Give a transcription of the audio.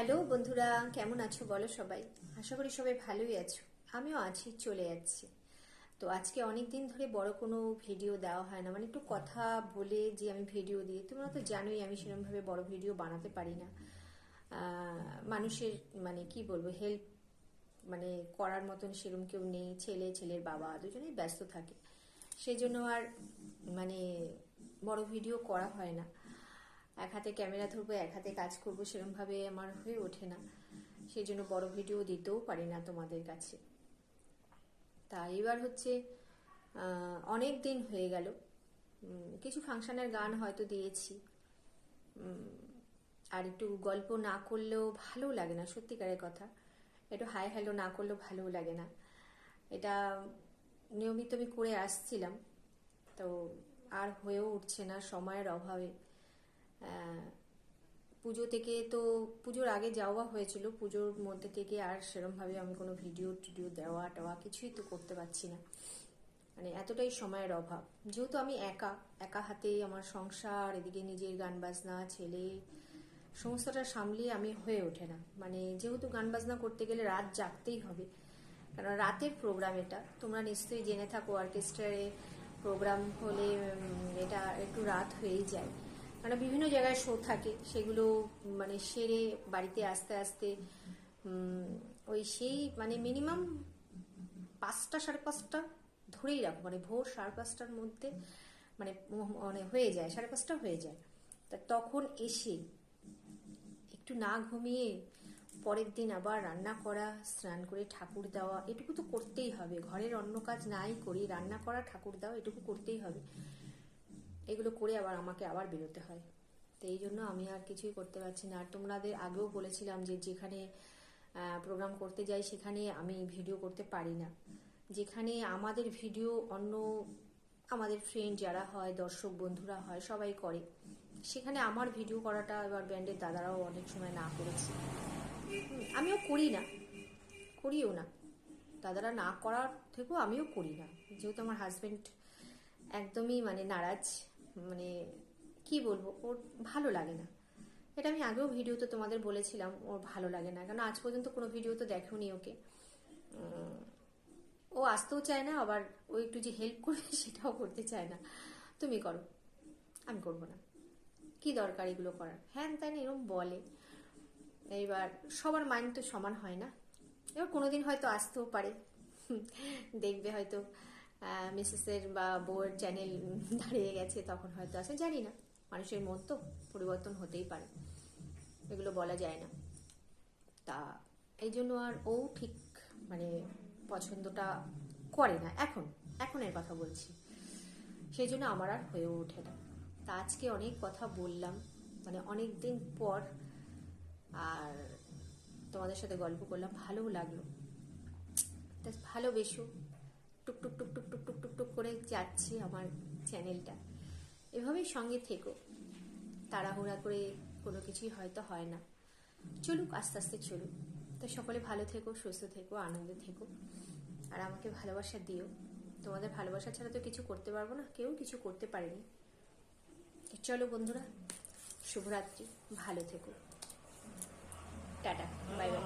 Hello বন্ধুরা, কেমন আছো বলো সবাই? আশা করি সবাই ভালোই আছো। আমিও আছি, চলে যাচ্ছি। তো আজকে অনেক দিন ধরে বড় কোনো ভিডিও দেওয়া হয় না, মানে একটু কথা বলে যে আমি ভিডিও দিই। তোমরা তো জানোই আমি সেরকমভাবে বড় ভিডিও বানাতে পারি না। মানুষের মানে কি বলবো, হেল্প মানে করার মতন সেরকম কেউ নেই। ছেলের বাবা দুজনেই ব্যস্ত থাকে, সেই জন্য আর মানে বড় ভিডিও করা হয় না। এক হাতে ক্যামেরা ধরবো, এক হাতে কাজ করবো, সেরকম ভাবে আমার হয়ে ওঠে না। সেই জন্য বড় ভিডিও দিতেও পারি না তোমাদের কাছে। তা এবার হচ্ছে অনেক দিন হয়ে গেল, কিছু ফাংশনের গান হয়তো দিয়েছি। আর একটু গল্প না করলেও ভালো লাগে না, সত্যিকারের কথা। একটু হাই হ্যালো না করলেও ভালো লাগে না। এটা নিয়মিত আমি করে আসছিলাম, তো আর হয়েও উঠছে না সময়ের অভাবে। পুজো থেকে তো, পুজোর আগে যাওয়া হয়েছিল, পুজোর মধ্যে থেকে আর সেরমভাবে আমি কোনো ভিডিও টিডিও দেওয়া টেওয়া কিছুই তো করতে পারছি না। মানে এতটাই সময়ের অভাব, যেহেতু আমি একা একা হাতে আমার সংসার, এদিকে নিজের গান বাজনা, ছেলে, সমস্তটা সামলিয়ে আমি হয়ে ওঠে না। মানে যেহেতু গান বাজনা করতে গেলে রাত জাগতেই হবে, কারণ রাতের প্রোগ্রাম এটা, তোমরা নিশ্চয়ই জেনে থাকো। অর্কেস্ট্রারে প্রোগ্রাম হলে এটা একটু রাত হয়েই যায়, কারণ বিভিন্ন জায়গায় শো থাকে, সেগুলো মানে সেরে বাড়িতে আসতে আসতে ওই সেই মানে মিনিমাম 5টা 5:30 ধরেই রাখো, মানে ভোর 5:30টার মধ্যে মানে মানে হয়ে যায়, 5:30 হয়ে যায়। তা তখন এসে একটু না ঘুমিয়ে পরের দিন আবার রান্না করা, স্নান করে ঠাকুর দেওয়া, এটুকু তো করতেই হবে। ঘরের অন্য কাজ নাই করি, রান্না করা, ঠাকুর দেওয়া, এটুকু করতেই হবে। এগুলো করে আবার আমাকে আবার বেরোতে হয়। তো এই জন্য আমি আর কিছুই করতে পারছি না। আর তোমাদের আগেও বলেছিলাম যে যেখানে প্রোগ্রাম করতে যাই সেখানে আমি ভিডিও করতে পারি না। যেখানে আমাদের ভিডিও অন্য আমাদের ফ্রেন্ড যারা হয়, দর্শক বন্ধুরা হয়, সবাই করে, সেখানে আমার ভিডিও করাটা এবার ব্যান্ডের দাদারাও অনেক সময় না করেছে। আমিও করি না, করিও না। দাদারা না করার থেকেও আমিও করি না, যেহেতু আমার হাজবেন্ড একদমই মানে নারাজ। মানে কি বলবো, ওর ভালো লাগে না। এটা আমি আগেও ভিডিওতে তোমাদের বলেছিলাম, ওর ভালো লাগে না, কারণ আজ পর্যন্ত কোনো ভিডিও তো দেখোনি ওকে। ও আসতেও চায় না, আবার ও একটু যে হেল্প করবে সেটাও করতে চায় না। তুমি করো, আমি করবো না, কি দরকার এগুলো করার, হ্যান ত্যান এরকম বলে। এইবার সবার মাইন্ড তো সমান হয় না। এবার কোনোদিন হয়তো আসতেও পারে, দেখবে হয়তো মিসেসের বা বউয়ের চ্যানেল দাঁড়িয়ে গেছে, তখন হয়তো আসে, জানি না। মানুষের মন তো পরিবর্তন হতেই পারে, এগুলো বলা যায় না। তা এই জন্য আর ও ঠিক মানে পছন্দটা করে না এখন, এখনের কথা বলছি। সেই জন্য আমার আর হয়েও ওঠে না। তা আজকে অনেক কথা বললাম, মানে অনেক দিন পর, আর তোমাদের সাথে গল্প করলাম, ভালোও লাগলো। তা ভালোবেসো, টুকটুক টুকটুক টুকটুক টুকটুক করে যাচ্ছে আমার চ্যানেলটা, এভাবেই সঙ্গে থেকো। তাড়াহুড়া করে কোনো কিছুই হয়তো হয় না, চলুক আস্তে আস্তে চলুক। তো সকলে ভালো থেকো, সুস্থ থেকো, আনন্দে থেকো, আর আমাকে ভালোবাসা দিও। তোমাদের ভালোবাসা ছাড়া তো কিছু করতে পারবো না, কেউ কিছু করতে পারেনি। চলো বন্ধুরা, শুভরাত্রি, ভালো থেকো, টাটা, বাই বাই।